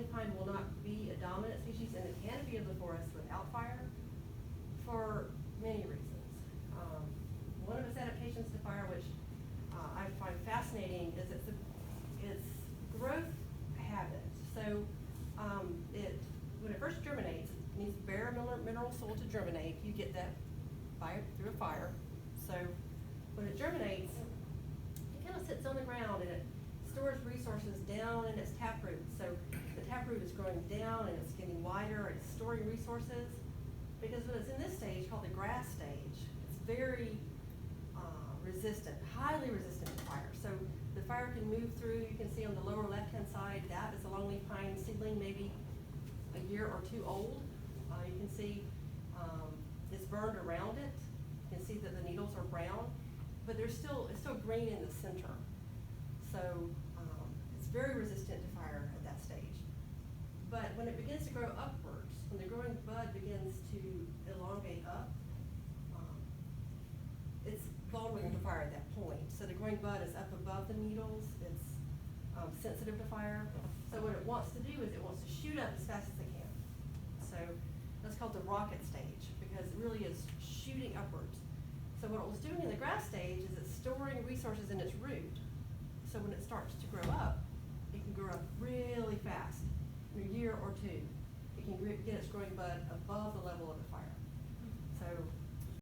longleaf pine will not be a dominant species in the canopy of the forest without fire for many reasons. One of its adaptations to fire, which I find fascinating, is its growth habit. So when it first germinates, it needs bare mineral soil to germinate. You get that through a fire. So when it germinates, it kind of sits on the ground and it stores resources down in its taproot. So the taproot is growing down and it's getting wider and it's storing resources. Because when it's in this stage, called the grass stage, it's very resistant, highly resistant to fire. So the fire can move through. You can see on the lower left-hand side, that is a longleaf pine seedling, maybe a year or two old. You can see it's burned around it. You can see that the needles are brown, but it's still green in the center. So it's very resistant to fire at that stage. But when it begins to grow upwards, when the growing bud begins to elongate up, it's vulnerable to fire at that point. So the growing bud is up above the needles. It's sensitive to fire. So what it wants to do is it wants to shoot up as fast as it can. So that's called the rocket stage because it really is shooting upwards. So what it was doing in the grass stage is it's storing resources in its root. So when it starts to grow up, it can grow up really fast. In a year or two, it can get its growing bud above the level of the fire. So